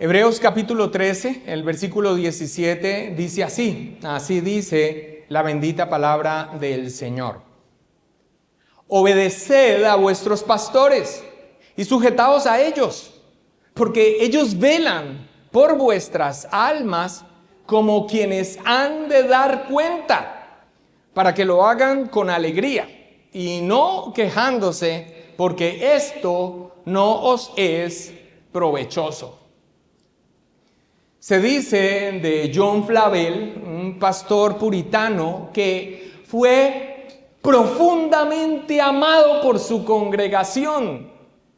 Hebreos capítulo 13, el versículo 17 dice así dice la bendita palabra del Señor. Obedeced a vuestros pastores y sujetaos a ellos, porque ellos velan por vuestras almas como quienes han de dar cuenta, para que lo hagan con alegría y no quejándose, porque esto no os es provechoso. Se dice de John Flavel, un pastor puritano, que fue profundamente amado por su congregación,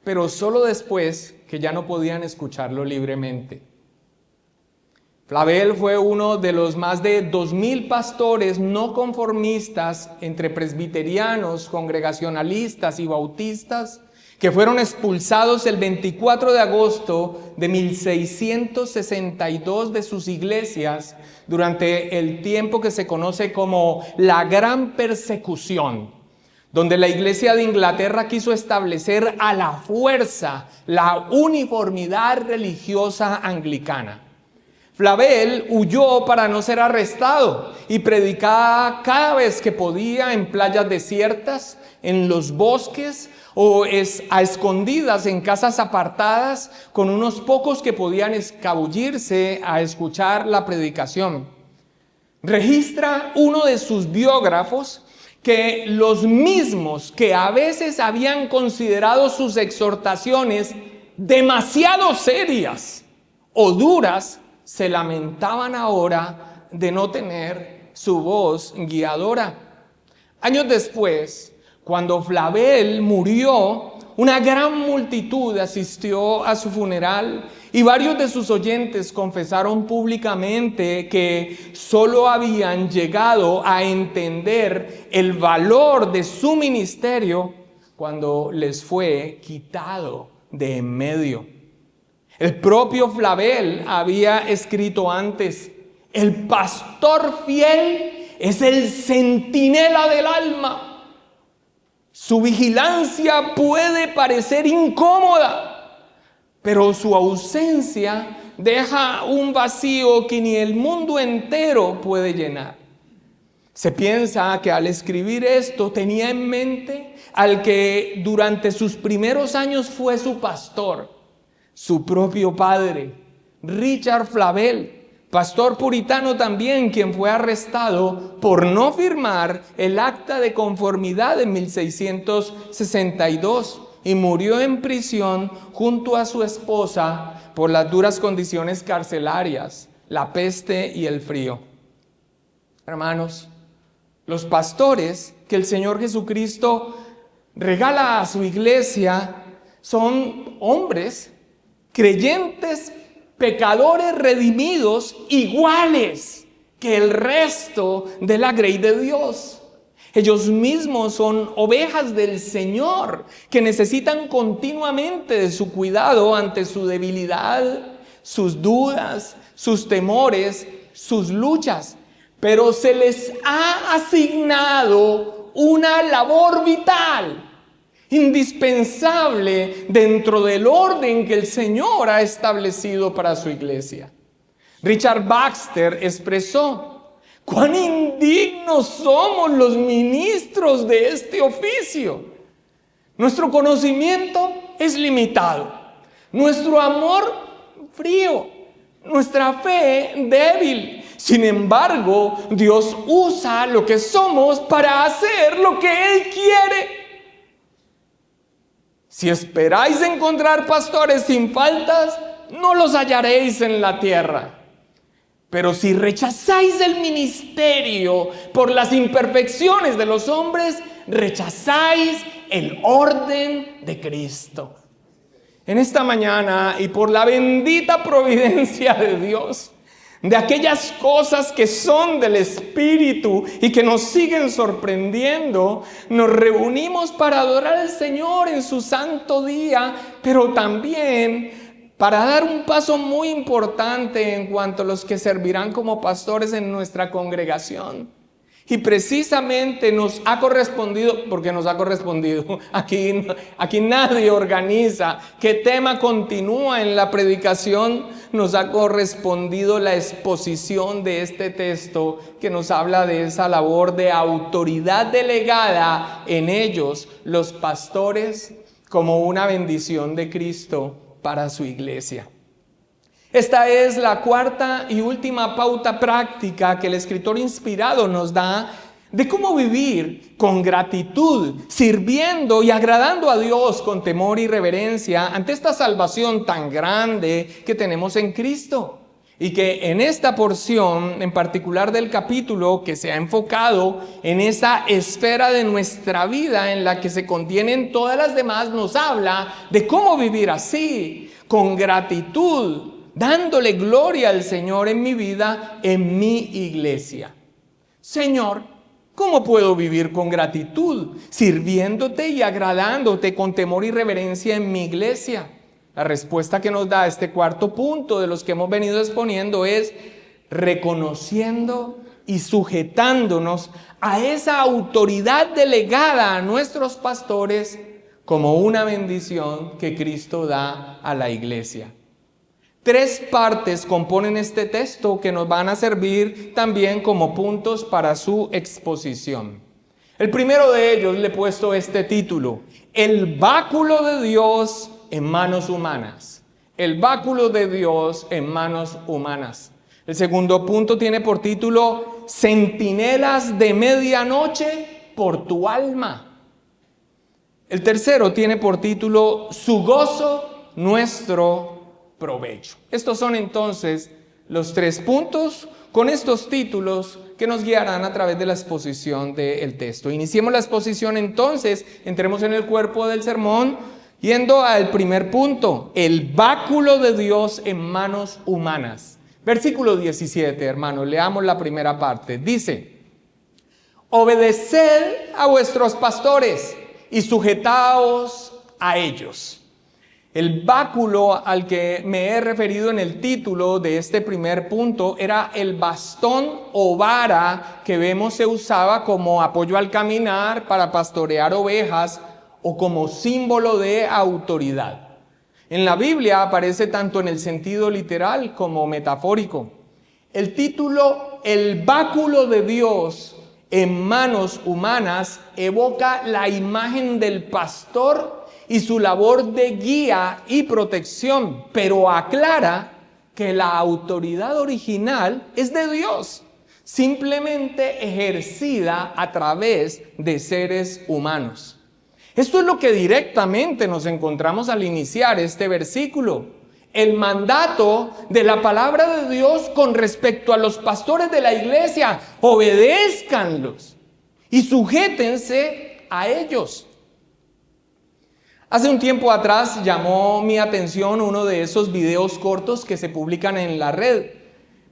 pero solo después que ya no podían escucharlo libremente. Flavel fue uno de los más de 2000 pastores no conformistas entre presbiterianos, congregacionalistas y bautistas que fueron expulsados el 24 de agosto de 1662 de sus iglesias durante el tiempo que se conoce como la Gran Persecución, donde la Iglesia de Inglaterra quiso establecer a la fuerza la uniformidad religiosa anglicana. Flavel huyó para no ser arrestado y predicaba cada vez que podía en playas desiertas, en los bosques o a escondidas en casas apartadas con unos pocos que podían escabullirse a escuchar la predicación. Registra uno de sus biógrafos que los mismos que a veces habían considerado sus exhortaciones demasiado serias o duras, se lamentaban ahora de no tener su voz guiadora. Años después, cuando Flavel murió, una gran multitud asistió a su funeral y varios de sus oyentes confesaron públicamente que solo habían llegado a entender el valor de su ministerio cuando les fue quitado de en medio. El propio Flavel había escrito antes: el pastor fiel es el centinela del alma. Su vigilancia puede parecer incómoda, pero su ausencia deja un vacío que ni el mundo entero puede llenar. Se piensa que al escribir esto tenía en mente al que durante sus primeros años fue su pastor, su propio padre, Richard Flavel, pastor puritano también, quien fue arrestado por no firmar el acta de conformidad en 1662 y murió en prisión junto a su esposa por las duras condiciones carcelarias, la peste y el frío. Hermanos, los pastores que el Señor Jesucristo regala a su iglesia son hombres creyentes, pecadores redimidos, iguales que el resto de la grey de Dios. Ellos mismos son ovejas del Señor que necesitan continuamente de su cuidado ante su debilidad, sus dudas, sus temores, sus luchas. Pero se les ha asignado una labor vital, indispensable dentro del orden que el Señor ha establecido para su iglesia. Richard Baxter expresó: cuán indignos somos los ministros de este oficio. Nuestro conocimiento es limitado, nuestro amor frío, nuestra fe débil. Sin embargo, Dios usa lo que somos para hacer lo que Él quiere. Si esperáis encontrar pastores sin faltas, no los hallaréis en la tierra. Pero si rechazáis el ministerio por las imperfecciones de los hombres, rechazáis el orden de Cristo. En esta mañana, y por la bendita providencia de Dios, de aquellas cosas que son del Espíritu y que nos siguen sorprendiendo, nos reunimos para adorar al Señor en su santo día, pero también para dar un paso muy importante en cuanto a los que servirán como pastores en nuestra congregación. Y precisamente nos ha correspondido, porque nos ha correspondido, aquí nadie organiza qué tema continúa en la predicación, nos ha correspondido la exposición de este texto que nos habla de esa labor de autoridad delegada en ellos, los pastores, como una bendición de Cristo para su iglesia. Esta es la cuarta y última pauta práctica que el escritor inspirado nos da de cómo vivir con gratitud, sirviendo y agradando a Dios con temor y reverencia ante esta salvación tan grande que tenemos en Cristo. Y que en esta porción en particular del capítulo, que se ha enfocado en esa esfera de nuestra vida en la que se contienen todas las demás, nos habla de cómo vivir así, con gratitud, dándole gloria al Señor en mi vida, en mi iglesia. Señor, ¿cómo puedo vivir con gratitud, sirviéndote y agradándote con temor y reverencia en mi iglesia? La respuesta que nos da este cuarto punto de los que hemos venido exponiendo es reconociendo y sujetándonos a esa autoridad delegada a nuestros pastores como una bendición que Cristo da a la iglesia. 3 partes componen este texto que nos van a servir también como puntos para su exposición. El primero de ellos le he puesto este título: el báculo de Dios en manos humanas. El báculo de Dios en manos humanas. El segundo punto tiene por título: centinelas de medianoche por tu alma. El tercero tiene por título: su gozo, nuestro provecho. Estos son entonces los 3 puntos con estos títulos que nos guiarán a través de la exposición del texto. Iniciemos la exposición entonces, entremos en el cuerpo del sermón, yendo al primer punto: el báculo de Dios en manos humanas. Versículo 17, hermanos, leamos la primera parte. Dice: obedeced a vuestros pastores y sujetaos a ellos. El báculo al que me he referido en el título de este primer punto era el bastón o vara que vemos se usaba como apoyo al caminar para pastorear ovejas o como símbolo de autoridad. En la Biblia aparece tanto en el sentido literal como metafórico. El título, el báculo de Dios en manos humanas, evoca la imagen del pastor y su labor de guía y protección, pero aclara que la autoridad original es de Dios, simplemente ejercida a través de seres humanos. Esto es lo que directamente nos encontramos al iniciar este versículo. El mandato de la palabra de Dios con respecto a los pastores de la iglesia: obedézcanlos y sujétense a ellos. Hace un tiempo atrás llamó mi atención uno de esos videos cortos que se publican en la red.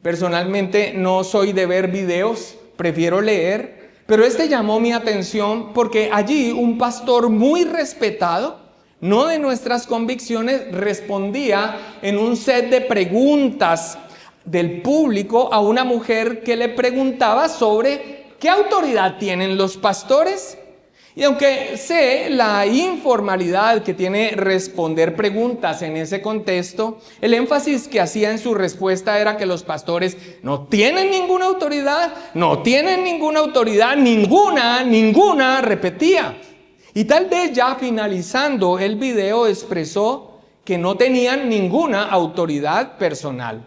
Personalmente no soy de ver videos, prefiero leer, pero este llamó mi atención porque allí un pastor muy respetado, no de nuestras convicciones, respondía en un set de preguntas del público a una mujer que le preguntaba sobre ¿qué autoridad tienen los pastores? Y aunque sé la informalidad que tiene responder preguntas en ese contexto, el énfasis que hacía en su respuesta era que los pastores no tienen ninguna autoridad, ninguna, repetía. Y tal vez ya finalizando el video expresó que no tenían ninguna autoridad personal.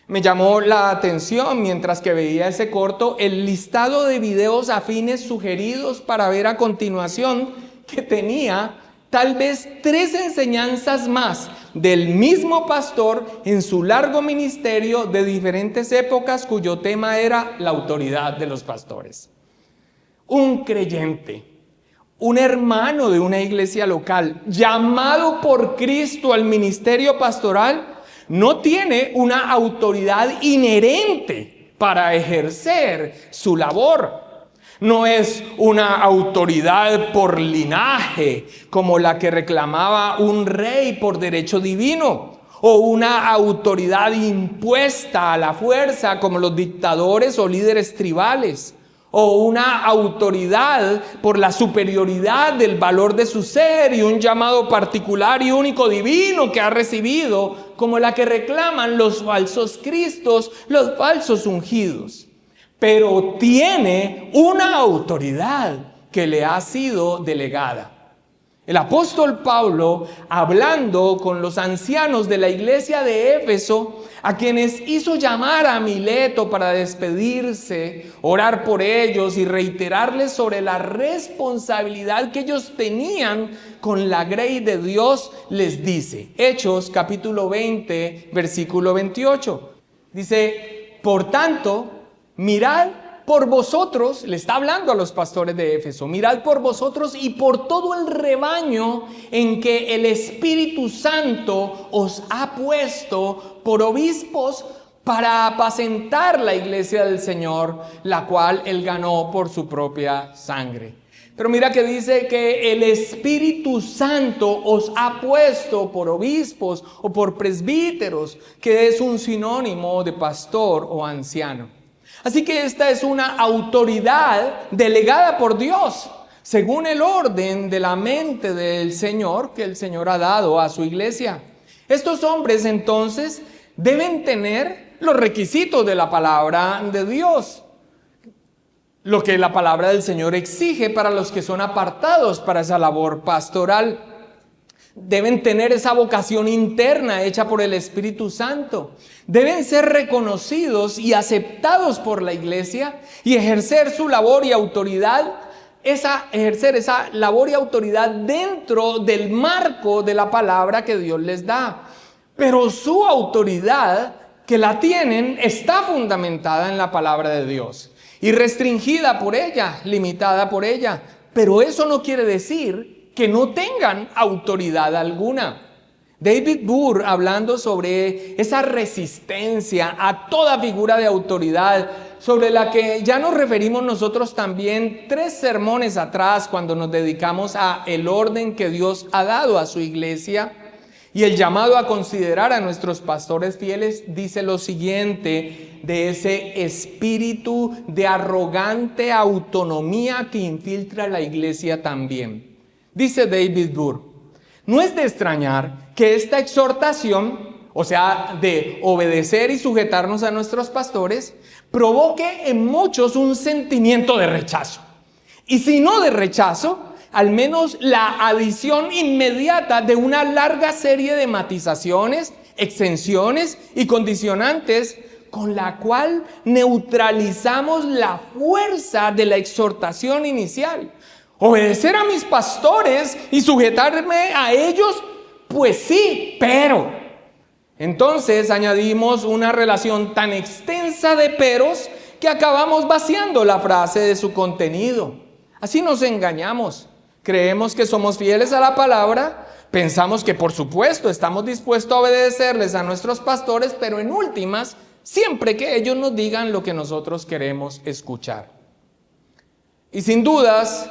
Me llamó la atención mientras que veía ese corto el listado de videos afines sugeridos para ver a continuación, que tenía tal vez 3 enseñanzas más del mismo pastor en su largo ministerio de diferentes épocas, cuyo tema era la autoridad de los pastores. Un creyente, un hermano de una iglesia local, llamado por Cristo al ministerio pastoral, no tiene una autoridad inherente para ejercer su labor. No es una autoridad por linaje, como la que reclamaba un rey por derecho divino, o una autoridad impuesta a la fuerza, como los dictadores o líderes tribales, o una autoridad por la superioridad del valor de su ser y un llamado particular y único divino que ha recibido, como la que reclaman los falsos cristos, los falsos ungidos. Pero tiene una autoridad que le ha sido delegada. El apóstol Pablo, hablando con los ancianos de la iglesia de Éfeso, a quienes hizo llamar a Mileto para despedirse, orar por ellos y reiterarles sobre la responsabilidad que ellos tenían con la grey de Dios, les dice, Hechos capítulo 20, versículo 28, dice, por tanto, mirad por vosotros, le está hablando a los pastores de Éfeso, mirad por vosotros y por todo el rebaño en que el Espíritu Santo os ha puesto por obispos para apacentar la iglesia del Señor, la cual él ganó por su propia sangre. Pero mira que dice que el Espíritu Santo os ha puesto por obispos o por presbíteros, que es un sinónimo de pastor o anciano. Así que esta es una autoridad delegada por Dios, según el orden de la mente del Señor que el Señor ha dado a su iglesia. Estos hombres entonces deben tener los requisitos de la palabra de Dios, lo que la palabra del Señor exige para los que son apartados para esa labor pastoral. Deben tener esa vocación interna hecha por el Espíritu Santo. Deben ser reconocidos y aceptados por la iglesia y ejercer su labor y autoridad, ejercer esa labor y autoridad dentro del marco de la palabra que Dios les da. Pero su autoridad que la tienen está fundamentada en la palabra de Dios y restringida por ella, limitada por ella. Pero eso no quiere decir que no tengan autoridad alguna. David Burr, hablando sobre esa resistencia a toda figura de autoridad, sobre la que ya nos referimos nosotros también 3 sermones atrás cuando nos dedicamos a el orden que Dios ha dado a su iglesia y el llamado a considerar a nuestros pastores fieles, dice lo siguiente de ese espíritu de arrogante autonomía que infiltra la iglesia también. Dice David Burr, no es de extrañar que esta exhortación, o sea, de obedecer y sujetarnos a nuestros pastores, provoque en muchos un sentimiento de rechazo. Y si no de rechazo, al menos la adición inmediata de una larga serie de matizaciones, exenciones y condicionantes con la cual neutralizamos la fuerza de la exhortación inicial. Obedecer a mis pastores y sujetarme a ellos, pues sí, pero. Entonces añadimos una relación tan extensa de peros que acabamos vaciando la frase de su contenido. Así nos engañamos. Creemos que somos fieles a la palabra, pensamos que por supuesto estamos dispuestos a obedecerles a nuestros pastores, pero en últimas, siempre que ellos nos digan lo que nosotros queremos escuchar. Y sin dudas,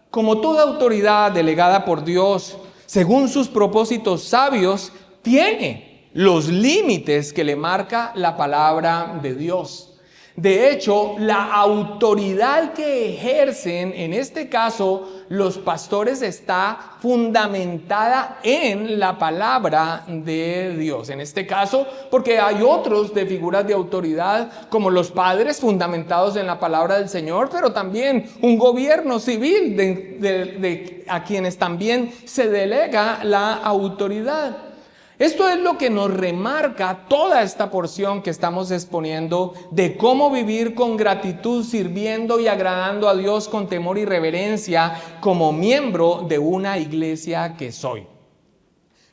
como toda autoridad delegada por Dios, según sus propósitos sabios, tiene los límites que le marca la palabra de Dios. De hecho, la autoridad que ejercen, en este caso, los pastores, está fundamentada en la palabra de Dios. En este caso, porque hay otros de figuras de autoridad, como los padres, fundamentados en la palabra del Señor, pero también un gobierno civil a quienes también se delega la autoridad. Esto es lo que nos remarca toda esta porción que estamos exponiendo de cómo vivir con gratitud, sirviendo y agradando a Dios con temor y reverencia como miembro de una iglesia que soy.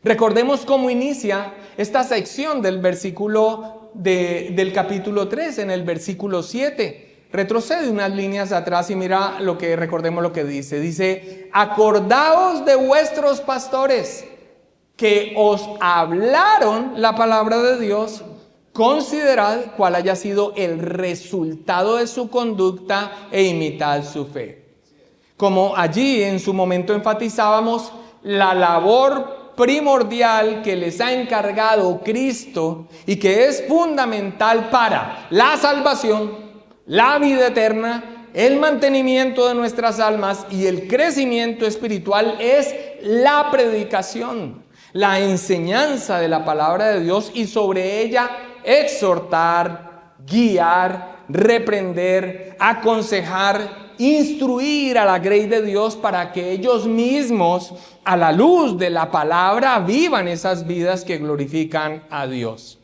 Recordemos cómo inicia esta sección del versículo del capítulo 3 en el versículo 7. Retrocede unas líneas atrás y mira recordemos lo que dice. Dice, acordaos de vuestros pastores que os hablaron la palabra de Dios, considerad cuál haya sido el resultado de su conducta e imitad su fe. Como allí en su momento enfatizábamos, la labor primordial que les ha encargado Cristo y que es fundamental para la salvación, la vida eterna, el mantenimiento de nuestras almas y el crecimiento espiritual es la predicación, la enseñanza de la palabra de Dios y sobre ella exhortar, guiar, reprender, aconsejar, instruir a la grey de Dios para que ellos mismos, a la luz de la palabra, vivan esas vidas que glorifican a Dios.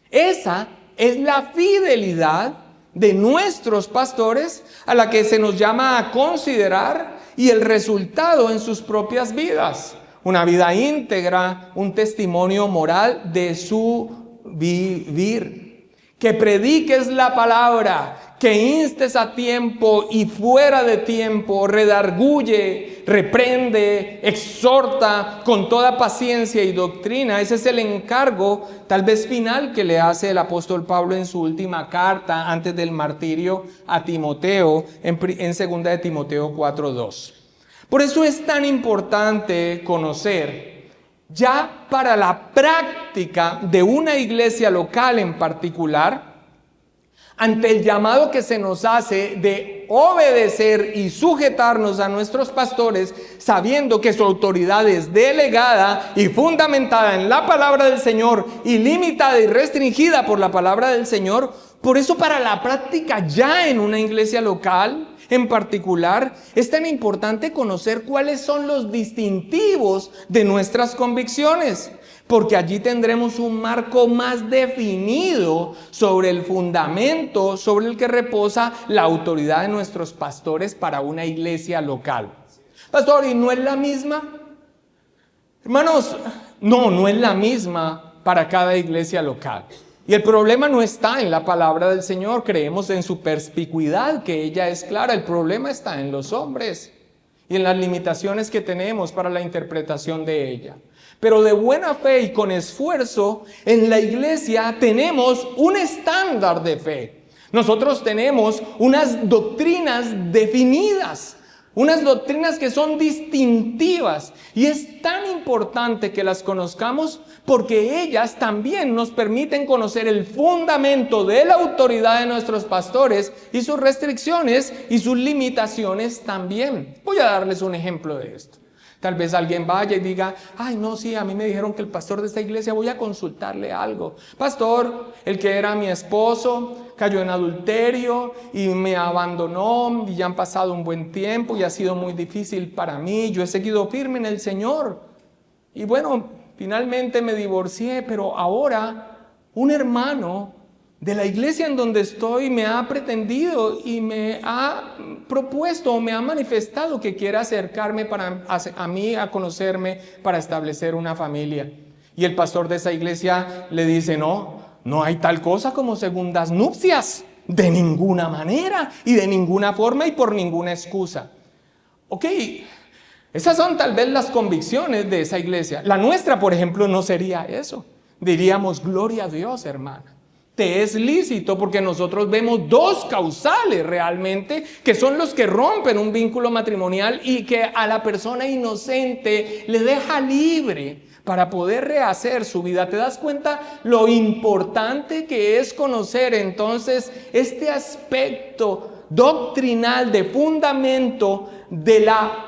Esa es la fidelidad de nuestros pastores a la que se nos llama a considerar y el resultado en sus propias vidas. Una vida íntegra, un testimonio moral de su vivir. Que prediques la palabra, que instes a tiempo y fuera de tiempo, redarguye, reprende, exhorta con toda paciencia y doctrina. Ese es el encargo tal vez final que le hace el apóstol Pablo en su última carta antes del martirio a Timoteo en 2 de Timoteo 4:2. Por eso es tan importante conocer, ya para la práctica de una iglesia local en particular, ante el llamado que se nos hace de obedecer y sujetarnos a nuestros pastores, sabiendo que su autoridad es delegada y fundamentada en la palabra del Señor y limitada y restringida por la palabra del Señor. Por eso para la práctica ya en una iglesia local en particular, es tan importante conocer cuáles son los distintivos de nuestras convicciones, porque allí tendremos un marco más definido sobre el fundamento sobre el que reposa la autoridad de nuestros pastores para una iglesia local. Pastor, ¿y no es la misma? Hermanos, no es la misma para cada iglesia local. Y el problema no está en la palabra del Señor, creemos en su perspicuidad, que ella es clara. El problema está en los hombres y en las limitaciones que tenemos para la interpretación de ella. Pero de buena fe y con esfuerzo, en la iglesia tenemos un estándar de fe. Nosotros tenemos unas doctrinas definidas, unas doctrinas que son distintivas, y es tan importante que las conozcamos porque ellas también nos permiten conocer el fundamento de la autoridad de nuestros pastores y sus restricciones y sus limitaciones también. Voy a darles un ejemplo de esto. Tal vez alguien vaya y diga, ay no, sí, a mí me dijeron que el pastor de esta iglesia, voy a consultarle algo. Pastor, el que era mi esposo cayó en adulterio y me abandonó y ya han pasado un buen tiempo y ha sido muy difícil para mí. Yo he seguido firme en el Señor y bueno, finalmente me divorcié, pero ahora un hermano de la iglesia en donde estoy me ha pretendido y me ha propuesto o me ha manifestado que quiere acercarme a mí, a conocerme, para establecer una familia. Y el pastor de esa iglesia le dice, no hay tal cosa como segundas nupcias, de ninguna manera y de ninguna forma y por ninguna excusa. Ok, esas son tal vez las convicciones de esa iglesia. La nuestra, por ejemplo, no sería eso. Diríamos, gloria a Dios, hermana. Te es lícito, porque nosotros vemos dos causales realmente que son los que rompen un vínculo matrimonial y que a la persona inocente le deja libre para poder rehacer su vida. ¿Te das cuenta lo importante que es conocer entonces este aspecto doctrinal de fundamento de la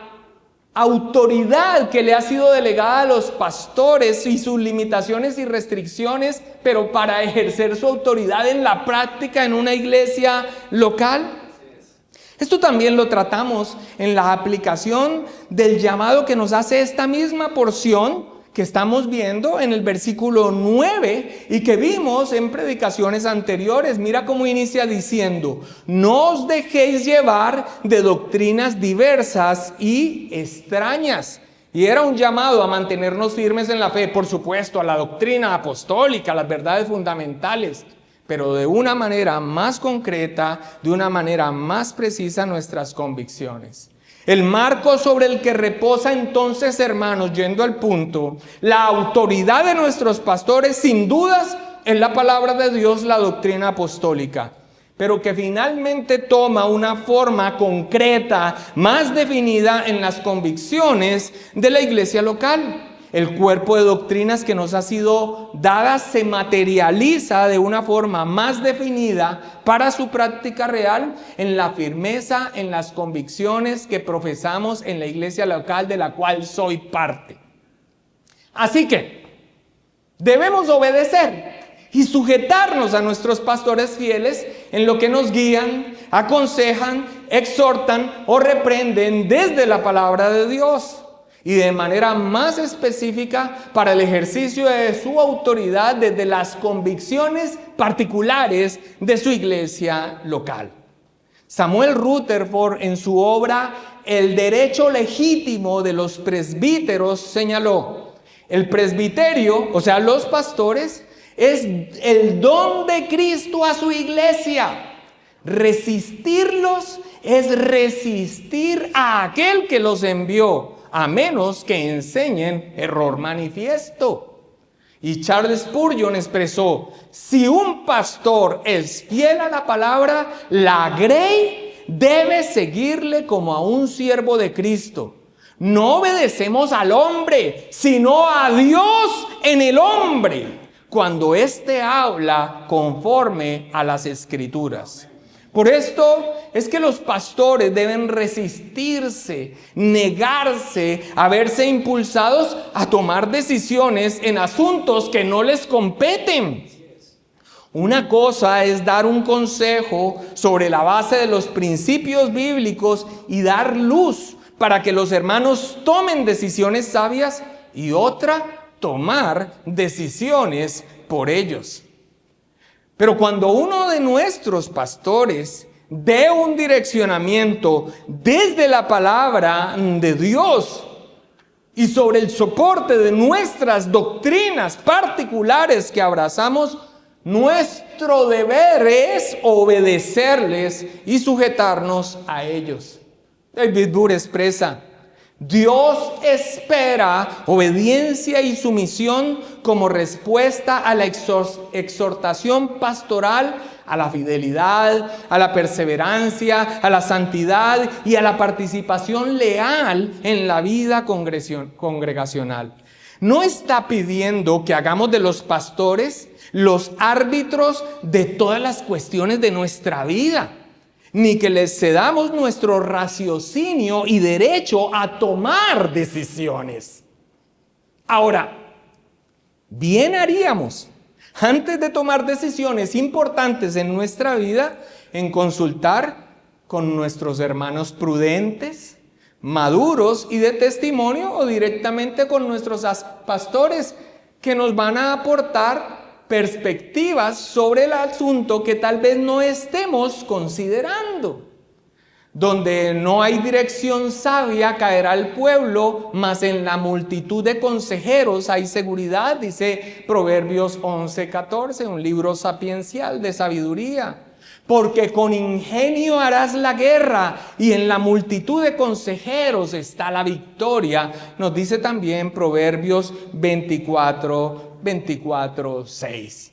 autoridad que le ha sido delegada a los pastores y sus limitaciones y restricciones, pero para ejercer su autoridad en la práctica en una iglesia local? Esto también lo tratamos en la aplicación del llamado que nos hace esta misma porción que estamos viendo en el versículo 9 y que vimos en predicaciones anteriores. Mira cómo inicia diciendo, no os dejéis llevar de doctrinas diversas y extrañas. Y era un llamado a mantenernos firmes en la fe, por supuesto, a la doctrina apostólica, a las verdades fundamentales, pero de una manera más concreta, de una manera más precisa nuestras convicciones. El marco sobre el que reposa entonces, hermanos, yendo al punto, la autoridad de nuestros pastores, sin dudas, es la palabra de Dios, la doctrina apostólica, pero que finalmente toma una forma concreta, más definida en las convicciones de la iglesia local. el cuerpo de doctrinas que nos ha sido dada se materializa de una forma más definida para su práctica real en la firmeza, en las convicciones que profesamos en la iglesia local de la cual soy parte. Así que debemos obedecer y sujetarnos a nuestros pastores fieles en lo que nos guían, aconsejan, exhortan o reprenden desde la palabra de Dios y de manera más específica para el ejercicio de su autoridad desde las convicciones particulares de su iglesia local. Samuel Rutherford, en su obra El derecho legítimo de los presbíteros, señaló: el presbiterio, o sea, los pastores, es el don de Cristo a su iglesia. Resistirlos es resistir a aquel que los envió, a menos que enseñen error manifiesto. Y Charles Spurgeon expresó: si un pastor es fiel a la palabra, la grey debe seguirle como a un siervo de Cristo. No obedecemos al hombre, sino a Dios en el hombre, cuando éste habla conforme a las Escrituras. Por esto es que los pastores deben resistirse, negarse a verse impulsados a tomar decisiones en asuntos que no les competen. Una cosa es dar un consejo sobre la base de los principios bíblicos y dar luz para que los hermanos tomen decisiones sabias, y otra, tomar decisiones por ellos. Pero cuando uno de nuestros pastores dé un direccionamiento desde la palabra de Dios y sobre el soporte de nuestras doctrinas particulares que abrazamos, nuestro deber es obedecerles y sujetarnos a ellos. David Burr expresa: Dios espera obediencia y sumisión como respuesta a la exhortación pastoral, a la fidelidad, a la perseverancia, a la santidad y a la participación leal en la vida congregacional. No está pidiendo que hagamos de los pastores los árbitros de todas las cuestiones de nuestra vida, ni que les cedamos nuestro raciocinio y derecho a tomar decisiones. Ahora, bien haríamos, antes de tomar decisiones importantes en nuestra vida, en consultar con nuestros hermanos prudentes, maduros y de testimonio, o directamente con nuestros pastores, que nos van a aportar perspectivas sobre el asunto que tal vez no estemos considerando. Donde no hay dirección sabia, caerá el pueblo, mas en la multitud de consejeros hay seguridad, dice Proverbios 11:14, un libro sapiencial de sabiduría. Porque con ingenio harás la guerra, y en la multitud de consejeros está la victoria, nos dice también Proverbios 24:6.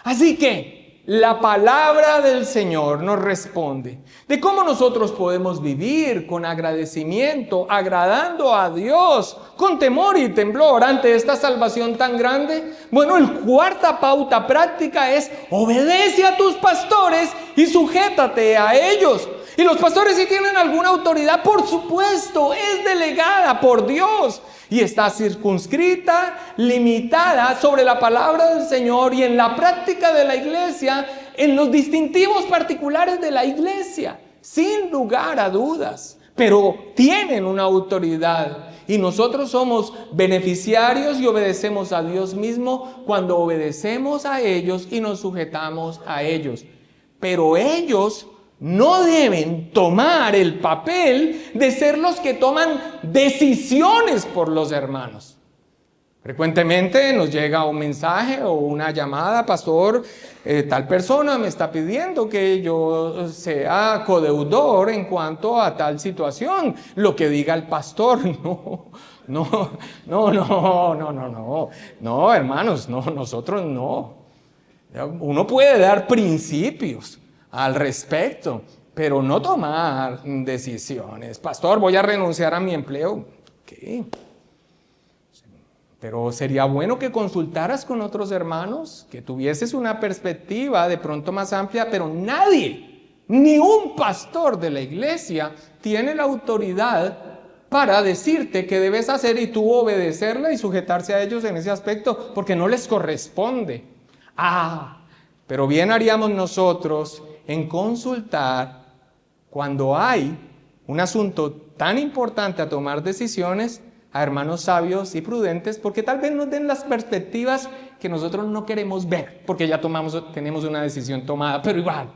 Así que la palabra del Señor nos responde de cómo nosotros podemos vivir con agradecimiento, agradando a Dios, con temor y temblor ante esta salvación tan grande. Bueno, la cuarta pauta práctica es: obedece a tus pastores y sujétate a ellos. Y los pastores, si tienen alguna autoridad, por supuesto, es delegada por Dios y está circunscrita, limitada sobre la palabra del Señor y en la práctica de la iglesia, en los distintivos particulares de la iglesia, sin lugar a dudas. Pero tienen una autoridad y nosotros somos beneficiarios y obedecemos a Dios mismo cuando obedecemos a ellos y nos sujetamos a ellos. Pero ellos no deben tomar el papel de ser los que toman decisiones por los hermanos. Frecuentemente nos llega un mensaje o una llamada: pastor, tal persona me está pidiendo que yo sea codeudor en cuanto a tal situación. Lo que diga el pastor. No, hermanos, no, nosotros no. Uno puede dar principios al respecto, pero no tomar decisiones. Pastor, voy a renunciar a mi empleo. ¿Qué? Pero sería bueno que consultaras con otros hermanos, que tuvieses una perspectiva de pronto más amplia, pero nadie, ni un pastor de la iglesia, tiene la autoridad para decirte qué debes hacer y tú obedecerla y sujetarse a ellos en ese aspecto, porque no les corresponde. Pero bien haríamos nosotros en consultar cuando hay un asunto tan importante a tomar decisiones a hermanos sabios y prudentes, porque tal vez nos den las perspectivas que nosotros no queremos ver, porque ya tenemos una decisión tomada, pero igual,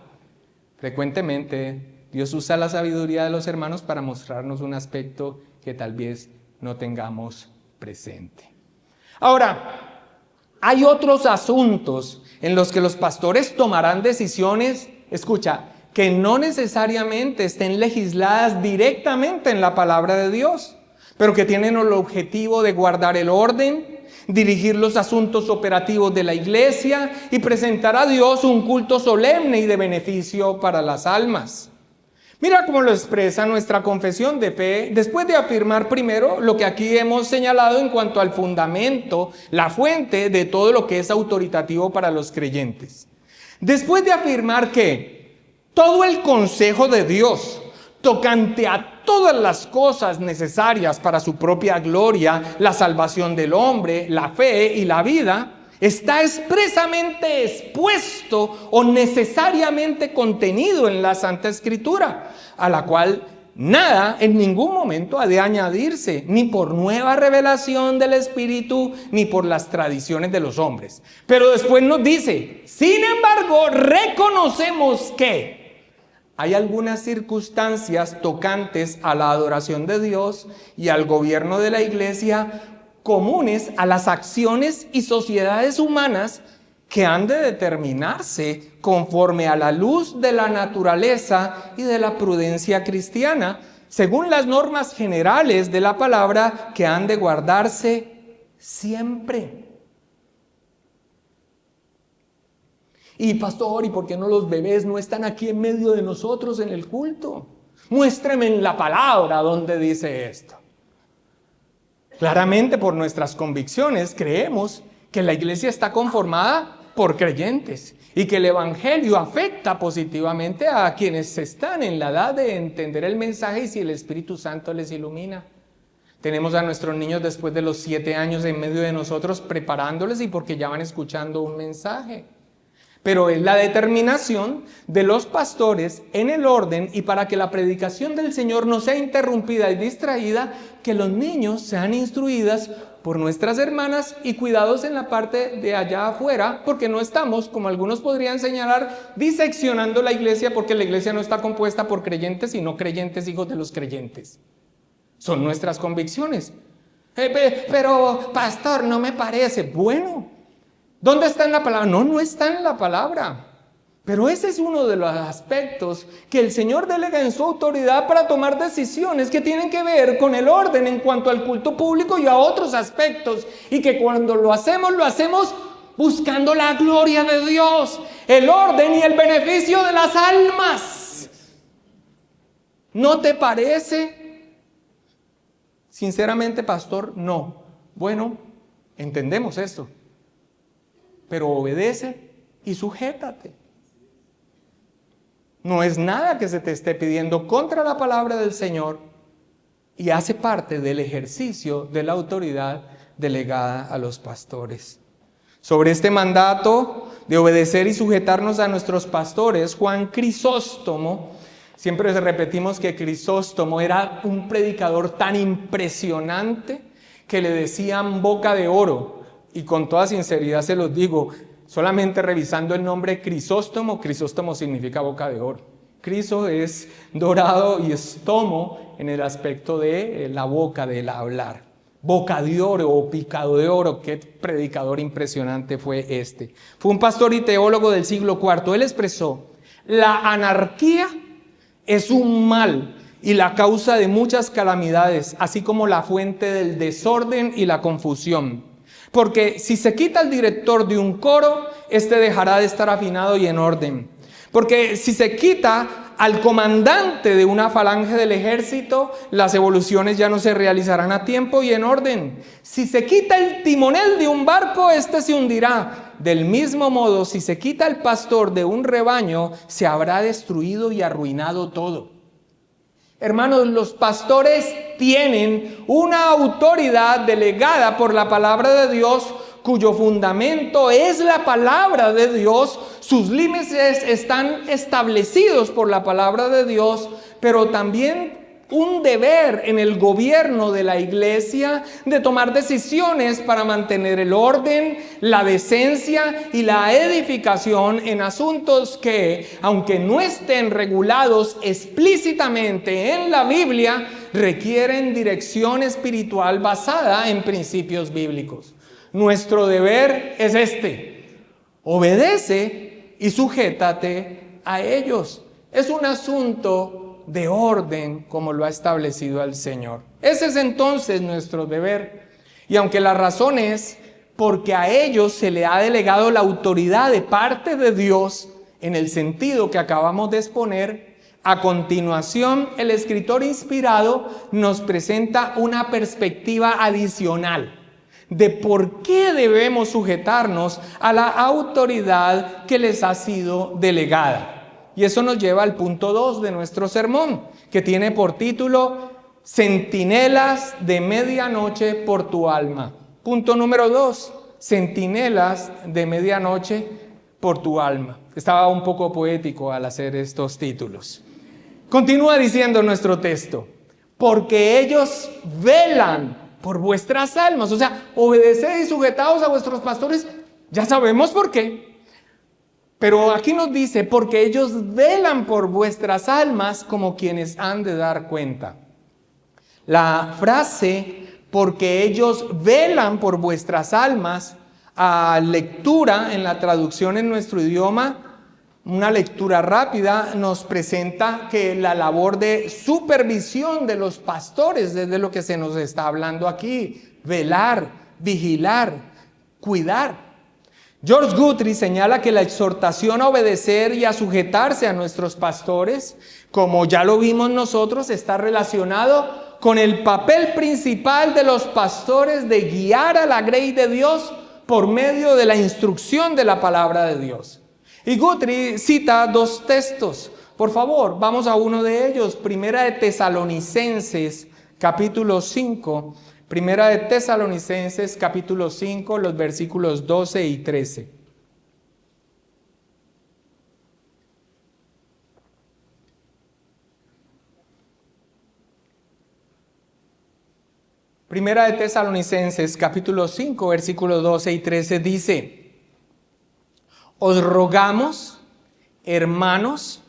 frecuentemente Dios usa la sabiduría de los hermanos para mostrarnos un aspecto que tal vez no tengamos presente. Ahora, hay otros asuntos en los que los pastores tomarán decisiones, escucha, que no necesariamente estén legisladas directamente en la palabra de Dios, pero que tienen el objetivo de guardar el orden, dirigir los asuntos operativos de la iglesia y presentar a Dios un culto solemne y de beneficio para las almas. Mira cómo lo expresa nuestra confesión de fe, después de afirmar primero lo que aquí hemos señalado en cuanto al fundamento, la fuente de todo lo que es autoritativo para los creyentes. Después de afirmar que todo el consejo de Dios tocante a todas las cosas necesarias para su propia gloria, la salvación del hombre, la fe y la vida, está expresamente expuesto o necesariamente contenido en la Santa Escritura, a la cual nada en ningún momento ha de añadirse, ni por nueva revelación del Espíritu, ni por las tradiciones de los hombres. Pero después nos dice, sin embargo, reconocemos que hay algunas circunstancias tocantes a la adoración de Dios y al gobierno de la iglesia comunes a las acciones y sociedades humanas que han de determinarse conforme a la luz de la naturaleza y de la prudencia cristiana, según las normas generales de la palabra que han de guardarse siempre. Y pastor, ¿y por qué no los bebés no están aquí en medio de nosotros en el culto? Muéstreme en la palabra donde dice esto. Claramente por nuestras convicciones creemos que la iglesia está conformada por creyentes y que el evangelio afecta positivamente a quienes están en la edad de entender el mensaje y si el Espíritu Santo les ilumina. Tenemos a nuestros niños después de los 7 años en medio de nosotros preparándoles y porque ya van escuchando un mensaje. Pero es la determinación de los pastores en el orden y para que la predicación del Señor no sea interrumpida y distraída, que los niños sean instruidas por nuestras hermanas y cuidados en la parte de allá afuera, porque no estamos, como algunos podrían señalar, diseccionando la iglesia, porque la iglesia no está compuesta por creyentes y no creyentes hijos de los creyentes. Son nuestras convicciones. Pero pastor, no me parece. Bueno, ¿dónde está en la palabra? No está en la palabra. Pero ese es uno de los aspectos que el Señor delega en su autoridad para tomar decisiones que tienen que ver con el orden en cuanto al culto público y a otros aspectos. Y que cuando lo hacemos buscando la gloria de Dios, el orden y el beneficio de las almas. ¿No te parece? Sinceramente, pastor, no. Bueno, entendemos esto. Pero obedece y sujétate. No es nada que se te esté pidiendo contra la palabra del Señor y hace parte del ejercicio de la autoridad delegada a los pastores. Sobre este mandato de obedecer y sujetarnos a nuestros pastores, Juan Crisóstomo, siempre repetimos que Crisóstomo era un predicador tan impresionante que le decían boca de oro. Y con toda sinceridad se los digo, solamente revisando el nombre Crisóstomo, Crisóstomo significa boca de oro. Criso es dorado y estomo en el aspecto de la boca, del hablar. Boca de oro o picado de oro, qué predicador impresionante fue este. Fue un pastor y teólogo del siglo IV. Él expresó, la anarquía es un mal y la causa de muchas calamidades, así como la fuente del desorden y la confusión. Porque si se quita el director de un coro, este dejará de estar afinado y en orden. Porque si se quita al comandante de una falange del ejército, las evoluciones ya no se realizarán a tiempo y en orden. Si se quita el timonel de un barco, éste se hundirá. Del mismo modo, si se quita el pastor de un rebaño, se habrá destruido y arruinado todo. Hermanos, los pastores tienen una autoridad delegada por la palabra de Dios, cuyo fundamento es la palabra de Dios. Sus límites están establecidos por la palabra de Dios, pero también un deber en el gobierno de la iglesia de tomar decisiones para mantener el orden, la decencia y la edificación en asuntos que, aunque no estén regulados explícitamente en la Biblia, requieren dirección espiritual basada en principios bíblicos. Nuestro deber es este: obedece y sujétate a ellos. Es un asunto de orden como lo ha establecido el Señor. Ese es entonces nuestro deber. Y aunque la razón es porque a ellos se le ha delegado la autoridad de parte de Dios en el sentido que acabamos de exponer, a continuación el escritor inspirado nos presenta una perspectiva adicional de por qué debemos sujetarnos a la autoridad que les ha sido delegada. Y eso nos lleva al punto 2 de nuestro sermón, que tiene por título Centinelas de medianoche por tu alma. Punto número 2, centinelas de medianoche por tu alma. Estaba un poco poético al hacer estos títulos. Continúa diciendo nuestro texto: porque ellos velan por vuestras almas. O sea, obedeced y sujetaos a vuestros pastores. Ya sabemos por qué. Pero aquí nos dice: porque ellos velan por vuestras almas como quienes han de dar cuenta. La frase porque ellos velan por vuestras almas, a lectura en la traducción en nuestro idioma, una lectura rápida, nos presenta que la labor de supervisión de los pastores, desde lo que se nos está hablando aquí: velar, vigilar, cuidar. George Guthrie señala que la exhortación a obedecer y a sujetarse a nuestros pastores, como ya lo vimos nosotros, está relacionado con el papel principal de los pastores de guiar a la grey de Dios por medio de la instrucción de la palabra de Dios. Y Guthrie cita 2 textos. Por favor, vamos a uno de ellos. Primera de Tesalonicenses, capítulo 5. Primera de Tesalonicenses, capítulo 5, los versículos 12 y 13. Primera de Tesalonicenses, capítulo 5, versículos 12 y 13 dice: os rogamos, hermanos,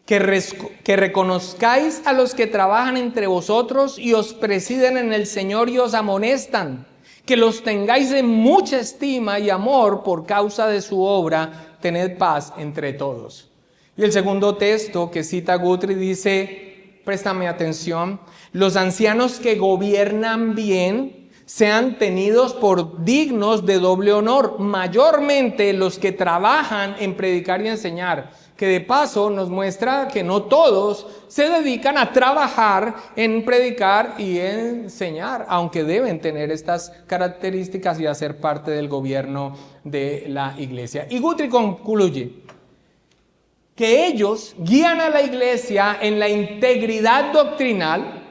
que reconozcáis a los que trabajan entre vosotros y os presiden en el Señor y os amonestan, que los tengáis en mucha estima y amor por causa de su obra, tened paz entre todos. Y el segundo texto que cita Guthrie dice, préstame atención: los ancianos que gobiernan bien sean tenidos por dignos de doble honor, mayormente los que trabajan en predicar y enseñar. Que de paso nos muestra que no todos se dedican a trabajar en predicar y enseñar, aunque deben tener estas características y hacer parte del gobierno de la iglesia. Y Guthrie concluye que ellos guían a la iglesia en la integridad doctrinal,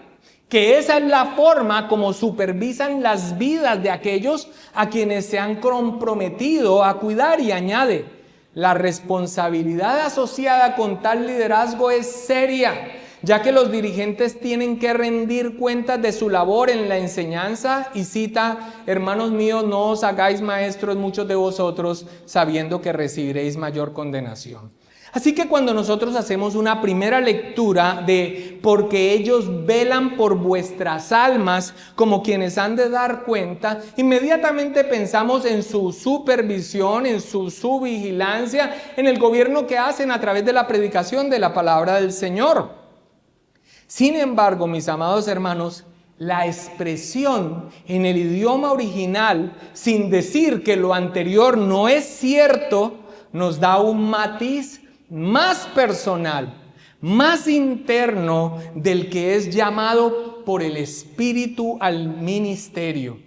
que esa es la forma como supervisan las vidas de aquellos a quienes se han comprometido a cuidar, y añade: la responsabilidad asociada con tal liderazgo es seria, ya que los dirigentes tienen que rendir cuentas de su labor en la enseñanza. Y cita: hermanos míos, no os hagáis maestros muchos de vosotros, sabiendo que recibiréis mayor condenación. Así que cuando nosotros hacemos una primera lectura de porque ellos velan por vuestras almas como quienes han de dar cuenta, inmediatamente pensamos en su supervisión, en su vigilancia, en el gobierno que hacen a través de la predicación de la palabra del Señor. Sin embargo, mis amados hermanos, la expresión en el idioma original, sin decir que lo anterior no es cierto, nos da un matiz más personal, más interno del que es llamado por el Espíritu al ministerio.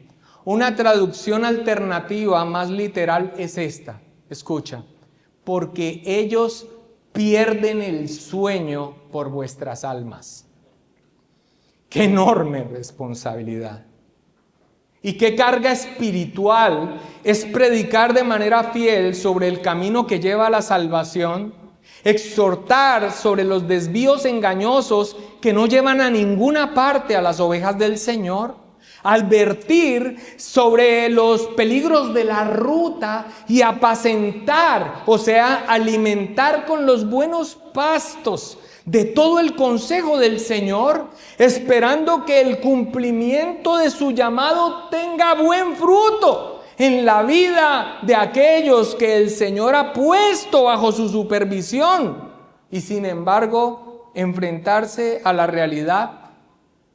Una traducción alternativa más literal es esta. Escucha, porque ellos pierden el sueño por vuestras almas. ¡Qué enorme responsabilidad! Y qué carga espiritual es predicar de manera fiel sobre el camino que lleva a la salvación, exhortar sobre los desvíos engañosos que no llevan a ninguna parte a las ovejas del Señor, advertir sobre los peligros de la ruta y apacentar, o sea, alimentar con los buenos pastos de todo el consejo del Señor, esperando que el cumplimiento de su llamado tenga buen fruto en la vida de aquellos que el Señor ha puesto bajo su supervisión, y sin embargo enfrentarse a la realidad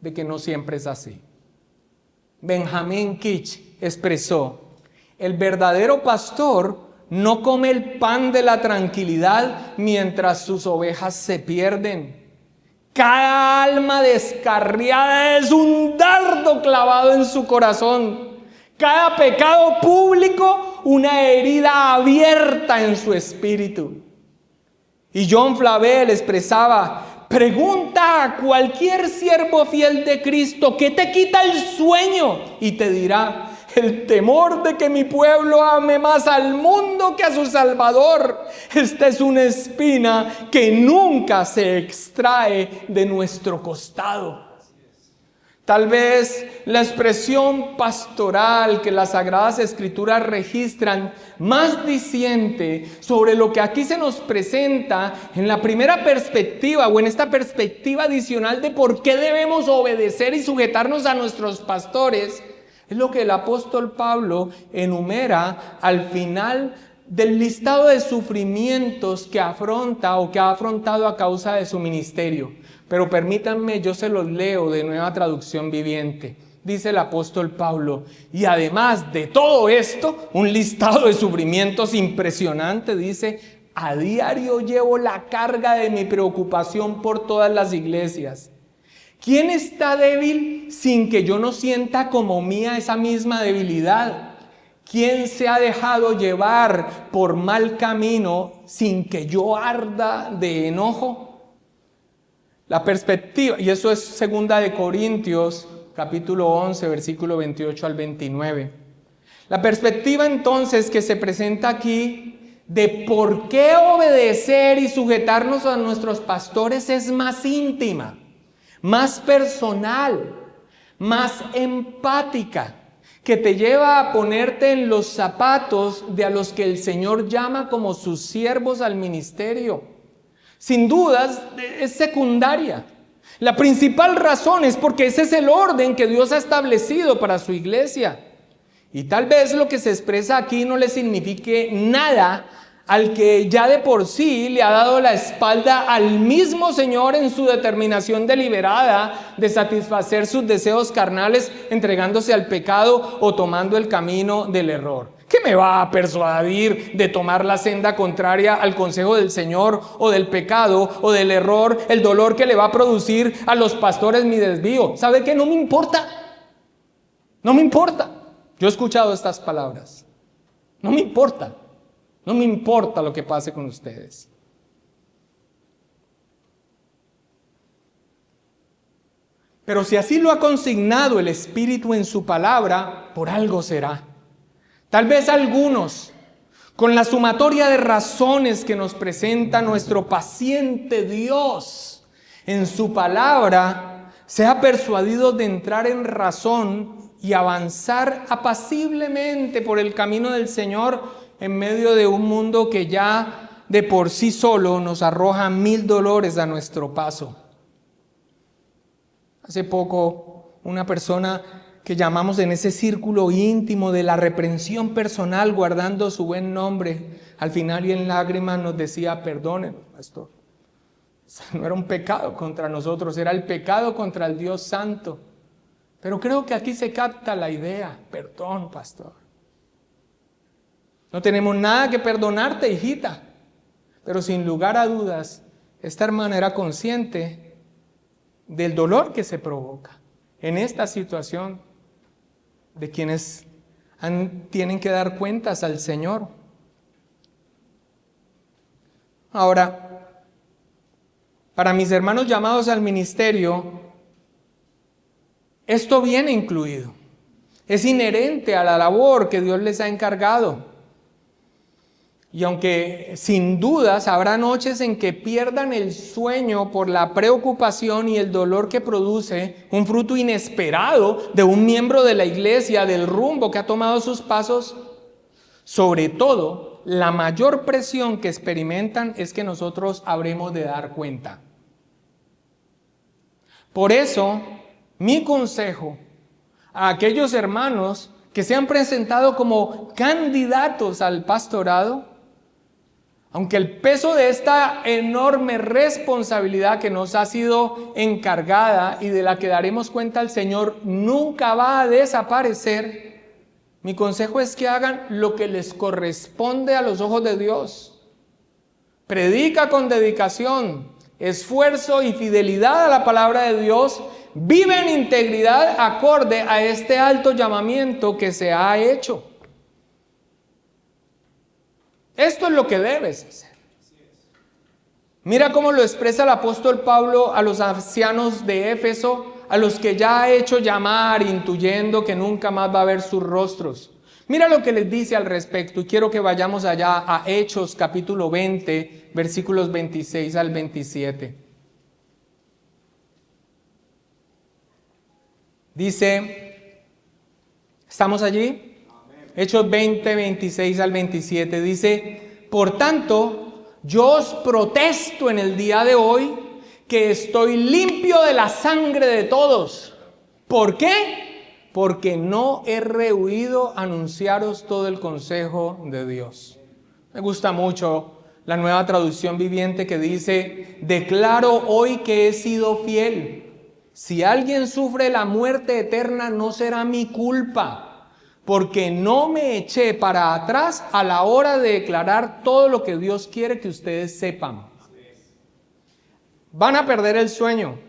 de que no siempre es así. Benjamin Kitch expresó: el verdadero pastor no come el pan de la tranquilidad mientras sus ovejas se pierden. Cada alma descarriada es un dardo clavado en su corazón. Cada pecado público, una herida abierta en su espíritu. Y John Flavel expresaba: pregunta a cualquier siervo fiel de Cristo ¿qué te quita el sueño? Y te dirá: el temor de que mi pueblo ame más al mundo que a su Salvador. Esta es una espina que nunca se extrae de nuestro costado. Tal vez la expresión pastoral que las Sagradas Escrituras registran más diciente sobre lo que aquí se nos presenta en la primera perspectiva o en esta perspectiva adicional de por qué debemos obedecer y sujetarnos a nuestros pastores, es lo que el apóstol Pablo enumera al final del listado de sufrimientos que afronta o que ha afrontado a causa de su ministerio. Pero permítanme, yo se los leo de Nueva Traducción Viviente. Dice el apóstol Pablo: y además de todo esto, un listado de sufrimientos impresionante, dice: a diario llevo la carga de mi preocupación por todas las iglesias. ¿Quién está débil sin que yo no sienta como mía esa misma debilidad? ¿Quién se ha dejado llevar por mal camino sin que yo arda de enojo? La perspectiva, y eso es 2 de Corintios, capítulo 11, versículo 28 al 29. La perspectiva entonces que se presenta aquí de por qué obedecer y sujetarnos a nuestros pastores es más íntima, más personal, más empática, que te lleva a ponerte en los zapatos de a los que el Señor llama como sus siervos al ministerio. Sin dudas es secundaria. La principal razón es porque ese es el orden que Dios ha establecido para su iglesia. Y tal vez lo que se expresa aquí no le signifique nada al que ya de por sí le ha dado la espalda al mismo Señor en su determinación deliberada de satisfacer sus deseos carnales, entregándose al pecado o tomando el camino del error. ¿Qué me va a persuadir de tomar la senda contraria al consejo del Señor, o del pecado o del error, el dolor que le va a producir a los pastores mi desvío? ¿Sabe qué? No me importa. No me importa. Yo he escuchado estas palabras. No me importa. No me importa lo que pase con ustedes. Pero si así lo ha consignado el Espíritu en su palabra, por algo será. Tal vez algunos, con la sumatoria de razones que nos presenta nuestro paciente Dios en su palabra, sea persuadido de entrar en razón y avanzar apaciblemente por el camino del Señor en medio de un mundo que ya de por sí solo nos arroja 1000 dolores a nuestro paso. Hace poco, una persona que llamamos en ese círculo íntimo de la reprensión personal, guardando su buen nombre, al final y en lágrimas nos decía: perdónenos, pastor. No era un pecado contra nosotros, era el pecado contra el Dios Santo. Pero creo que aquí se capta la idea: perdón, pastor. No tenemos nada que perdonarte, hijita. Pero sin lugar a dudas, esta hermana era consciente del dolor que se provoca en esta situación de quienes tienen que dar cuentas al Señor. Ahora, para mis hermanos llamados al ministerio, esto viene incluido. Es inherente a la labor que Dios les ha encargado. Y aunque sin dudas habrá noches en que pierdan el sueño por la preocupación y el dolor que produce un fruto inesperado de un miembro de la iglesia, del rumbo que ha tomado sus pasos, sobre todo, la mayor presión que experimentan es que nosotros habremos de dar cuenta. Por eso, mi consejo a aquellos hermanos que se han presentado como candidatos al pastorado, aunque el peso de esta enorme responsabilidad que nos ha sido encargada y de la que daremos cuenta al Señor nunca va a desaparecer, mi consejo es que hagan lo que les corresponde a los ojos de Dios. Predica con dedicación, esfuerzo y fidelidad a la palabra de Dios. Vive en integridad acorde a este alto llamamiento que se ha hecho. Esto es lo que debes hacer. Mira cómo lo expresa el apóstol Pablo a los ancianos de Éfeso, a los que ya ha hecho llamar, intuyendo que nunca más va a ver sus rostros. Mira lo que les dice al respecto, y quiero que vayamos allá a Hechos capítulo 20, versículos 26 al 27. Dice, ¿estamos allí? Hechos 20, 26 al 27, dice, por tanto, yo os protesto en el día de hoy que estoy limpio de la sangre de todos. ¿Por qué? Porque no he rehuido anunciaros todo el consejo de Dios. Me gusta mucho la Nueva Traducción Viviente que dice, declaro hoy que he sido fiel. Si alguien sufre la muerte eterna, no será mi culpa, porque no me eché para atrás a la hora de declarar todo lo que Dios quiere que ustedes sepan. Van a perder el sueño,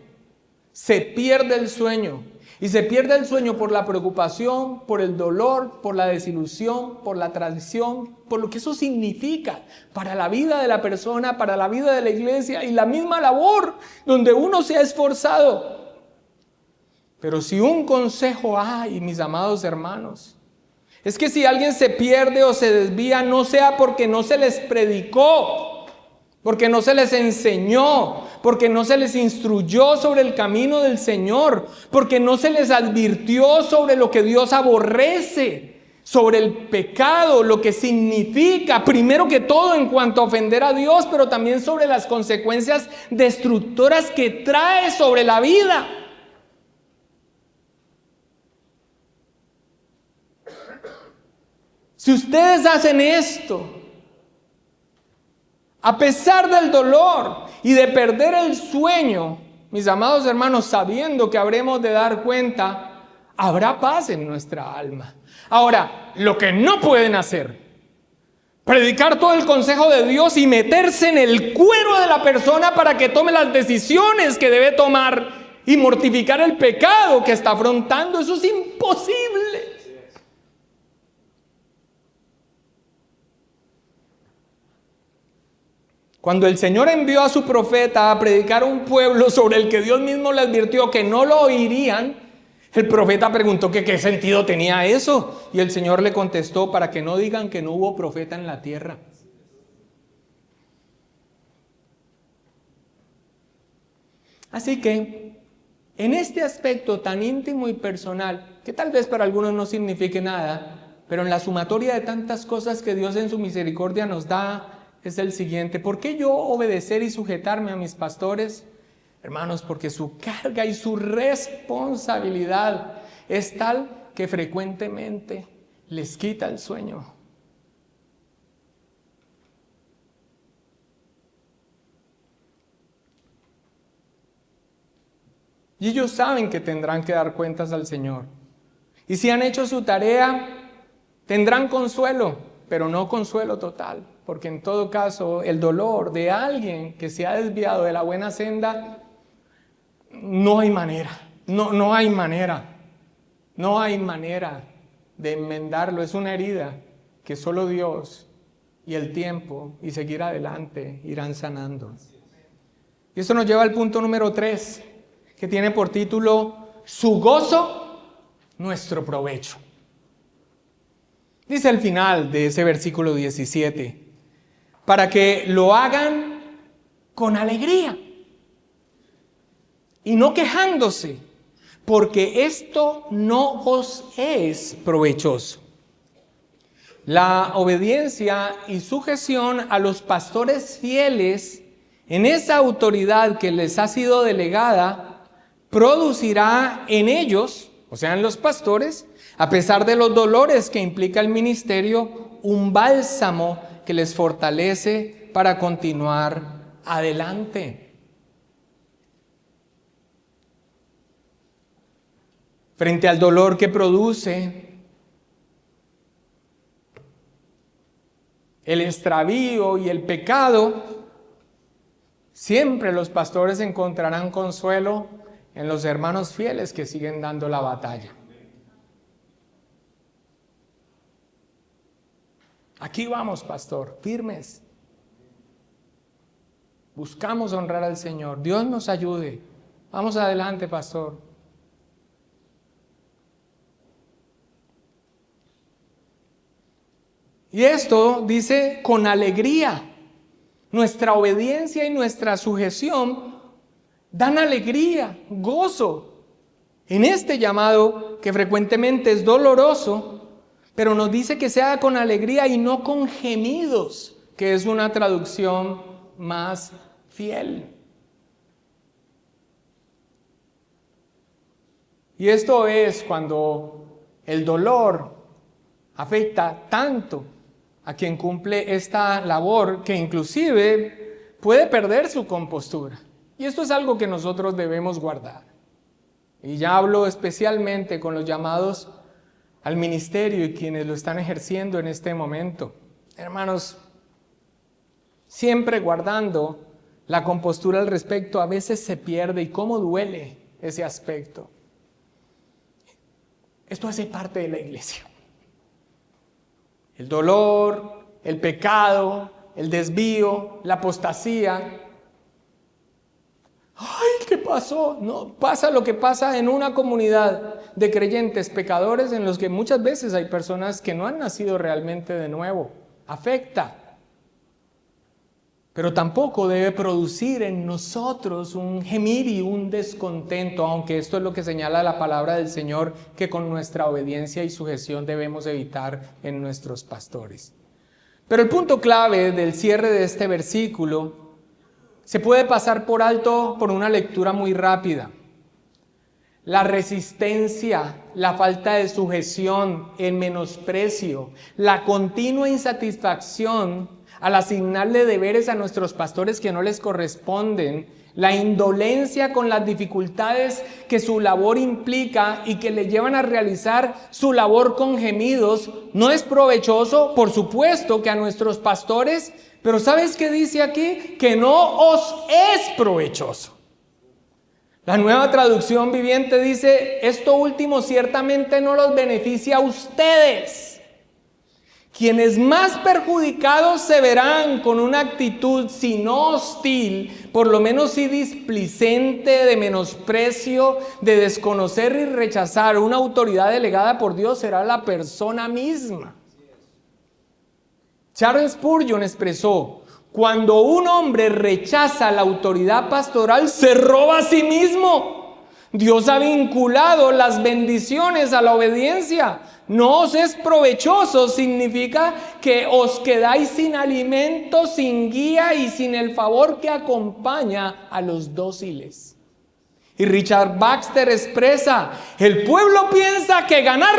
se pierde el sueño, y se pierde el sueño por la preocupación, por el dolor, por la desilusión, por la traición, por lo que eso significa para la vida de la persona, para la vida de la iglesia y la misma labor donde uno se ha esforzado. Pero si un consejo hay, mis amados hermanos, es que si alguien se pierde o se desvía, no sea porque no se les predicó, porque no se les enseñó, porque no se les instruyó sobre el camino del Señor, porque no se les advirtió sobre lo que Dios aborrece, sobre el pecado, lo que significa, primero que todo en cuanto a ofender a Dios, pero también sobre las consecuencias destructoras que trae sobre la vida. Si ustedes hacen esto, a pesar del dolor y de perder el sueño, mis amados hermanos, sabiendo que habremos de dar cuenta, habrá paz en nuestra alma. Ahora, lo que no pueden hacer, predicar todo el consejo de Dios y meterse en el cuero de la persona para que tome las decisiones que debe tomar y mortificar el pecado que está afrontando, eso es imposible. Cuando el Señor envió a su profeta a predicar a un pueblo sobre el que Dios mismo le advirtió que no lo oirían, el profeta preguntó que qué sentido tenía eso. Y el Señor le contestó, para que no digan que no hubo profeta en la tierra. Así que, en este aspecto tan íntimo y personal, que tal vez para algunos no signifique nada, pero en la sumatoria de tantas cosas que Dios en su misericordia nos da, es el siguiente: ¿por qué yo obedecer y sujetarme a mis pastores? Hermanos, porque su carga y su responsabilidad es tal que frecuentemente les quita el sueño. Y ellos saben que tendrán que dar cuentas al Señor. Y si han hecho su tarea, tendrán consuelo. pero no consuelo total, porque en todo caso el dolor de alguien que se ha desviado de la buena senda, no hay manera, no hay manera de enmendarlo. Es una herida que solo Dios y el tiempo y seguir adelante irán sanando. Y esto nos lleva al punto número 3, que tiene por título Su gozo, nuestro provecho. Dice al final de ese versículo 17, para que lo hagan con alegría y no quejándose, porque esto no os es provechoso. La obediencia y sujeción a los pastores fieles en esa autoridad que les ha sido delegada producirá en ellos, o sea, en los pastores, a pesar de los dolores que implica el ministerio, un bálsamo que les fortalece para continuar adelante. Frente al dolor que produce el extravío y el pecado, siempre los pastores encontrarán consuelo en los hermanos fieles que siguen dando la batalla. Aquí vamos, pastor, firmes. Buscamos honrar al Señor. Dios nos ayude. Vamos adelante, pastor. Y esto dice con alegría. Nuestra obediencia y nuestra sujeción dan alegría, gozo en este llamado que frecuentemente es doloroso, pero nos dice que sea con alegría y no con gemidos, que es una traducción más fiel. Y esto es cuando el dolor afecta tanto a quien cumple esta labor que inclusive puede perder su compostura. Y esto es algo que nosotros debemos guardar. Y ya hablo especialmente con los llamados al ministerio y quienes lo están ejerciendo en este momento. Hermanos, siempre guardando la compostura al respecto, a veces se pierde y cómo duele ese aspecto. Esto hace parte de la iglesia. El dolor, el pecado, el desvío, la apostasía. ¡Ay, qué pasó! No, pasa lo que pasa en una comunidad de creyentes pecadores en los que muchas veces hay personas que no han nacido realmente de nuevo. Afecta. Pero tampoco debe producir en nosotros un gemir y un descontento, aunque esto es lo que señala la palabra del Señor, que con nuestra obediencia y sujeción debemos evitar en nuestros pastores. Pero el punto clave del cierre de este versículo se puede pasar por alto por una lectura muy rápida. La resistencia, la falta de sujeción, el menosprecio, la continua insatisfacción al asignarle deberes a nuestros pastores que no les corresponden, la indolencia con las dificultades que su labor implica y que le llevan a realizar su labor con gemidos, no es provechoso, por supuesto, que a nuestros pastores, pero ¿sabes qué dice aquí? Que no os es provechoso. La Nueva Traducción Viviente dice, esto último ciertamente no los beneficia a ustedes. Quienes más perjudicados se verán con una actitud, si no hostil, por lo menos sí displicente, de menosprecio, de desconocer y rechazar una autoridad delegada por Dios, será la persona misma. Charles Spurgeon expresó, cuando un hombre rechaza la autoridad pastoral, se roba a sí mismo. Dios ha vinculado las bendiciones a la obediencia. No os es provechoso significa que os quedáis sin alimento, sin guía y sin el favor que acompaña a los dóciles. Y Richard Baxter expresa, el pueblo piensa que gana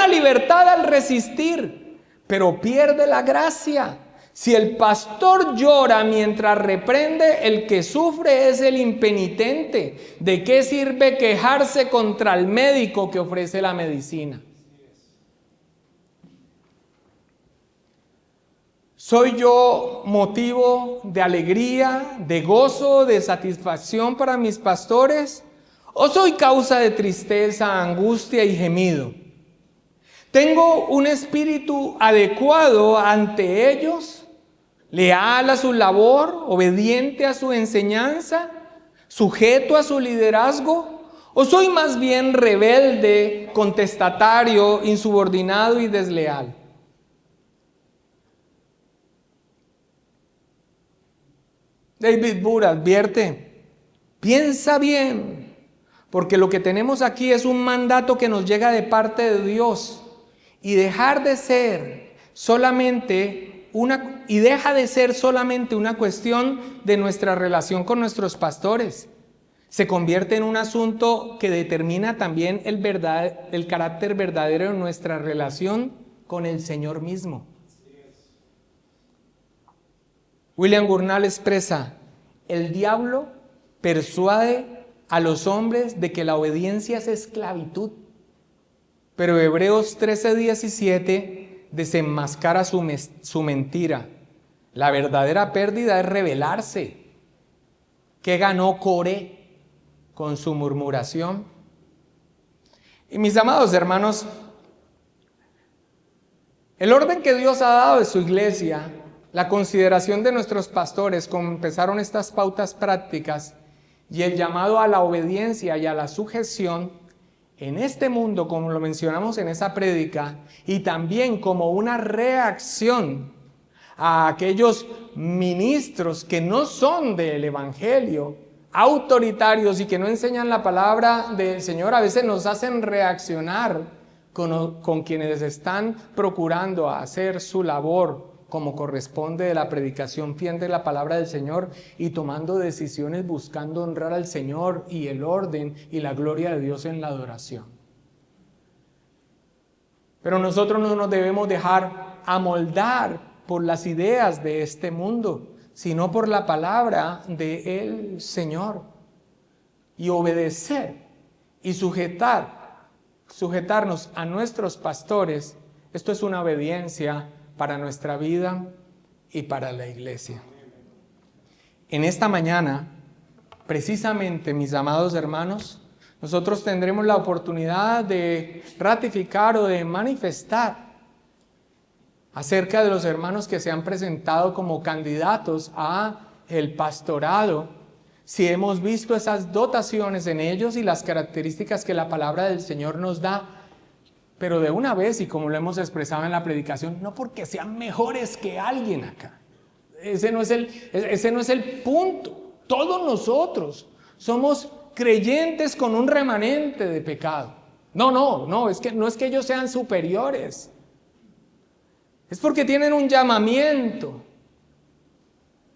libertad al resistir, pero pierde la gracia. Si el pastor llora mientras reprende, el que sufre es el impenitente. ¿De qué sirve quejarse contra el médico que ofrece la medicina? ¿Soy yo motivo de alegría, de gozo, de satisfacción para mis pastores? ¿O soy causa de tristeza, angustia y gemido? ¿Tengo un espíritu adecuado ante ellos? ¿Leal a su labor? ¿Obediente a su enseñanza? ¿Sujeto a su liderazgo? ¿O soy más bien rebelde, contestatario, insubordinado y desleal? David Buhr advierte: piensa bien, porque lo que tenemos aquí es un mandato que nos llega de parte de Dios, y deja de ser solamente una cuestión de nuestra relación con nuestros pastores. Se convierte en un asunto que determina también el carácter verdadero de nuestra relación con el Señor mismo. William Gurnall expresa: el diablo persuade a los hombres de que la obediencia es esclavitud, pero Hebreos 13:17 desenmascara su mentira. La verdadera pérdida es rebelarse. ¿Qué ganó Coré con su murmuración? Y mis amados hermanos, el orden que Dios ha dado de su iglesia, la consideración de nuestros pastores, como empezaron estas pautas prácticas, y el llamado a la obediencia y a la sujeción en este mundo, como lo mencionamos en esa prédica, y también como una reacción a aquellos ministros que no son del evangelio, autoritarios y que no enseñan la palabra del Señor, a veces nos hacen reaccionar con quienes están procurando hacer su labor como corresponde de la predicación fiel de la palabra del Señor y tomando decisiones buscando honrar al Señor y el orden y la gloria de Dios en la adoración. Pero nosotros no nos debemos dejar amoldar por las ideas de este mundo, sino por la palabra del Señor, y obedecer y sujetarnos a nuestros pastores. Esto es una obediencia para nuestra vida y para la iglesia. En esta mañana, precisamente, mis amados hermanos, nosotros tendremos la oportunidad de ratificar o de manifestar acerca de los hermanos que se han presentado como candidatos a el pastorado, si hemos visto esas dotaciones en ellos y las características que la palabra del Señor nos da. Pero de una vez, y como lo hemos expresado en la predicación, no porque sean mejores que alguien acá. Ese no es el punto. Todos nosotros somos creyentes con un remanente de pecado. No es que ellos sean superiores. Es porque tienen un llamamiento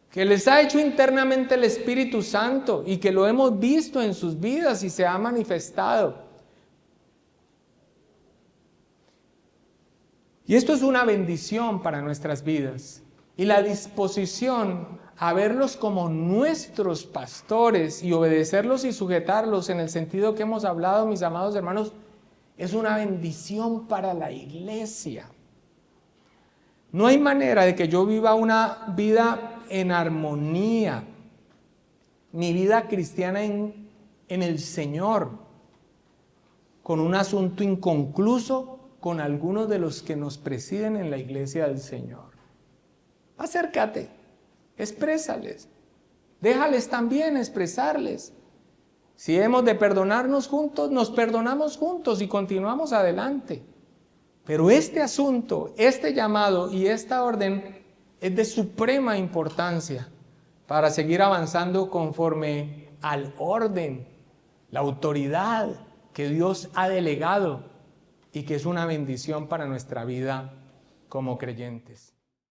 que les ha hecho internamente el Espíritu Santo y que lo hemos visto en sus vidas y se ha manifestado. Y esto es una bendición para nuestras vidas. Y la disposición a verlos como nuestros pastores y obedecerlos y sujetarlos en el sentido que hemos hablado, mis amados hermanos, es una bendición para la iglesia. No hay manera de que yo viva una vida en armonía, mi vida cristiana en el Señor, con un asunto inconcluso con algunos de los que nos presiden en la iglesia del Señor. Acércate, exprésales, déjales también expresarles. Si hemos de perdonarnos juntos, nos perdonamos juntos y continuamos adelante. Pero este asunto, este llamado y esta orden es de suprema importancia para seguir avanzando conforme al orden, la autoridad que Dios ha delegado y que es una bendición para nuestra vida como creyentes.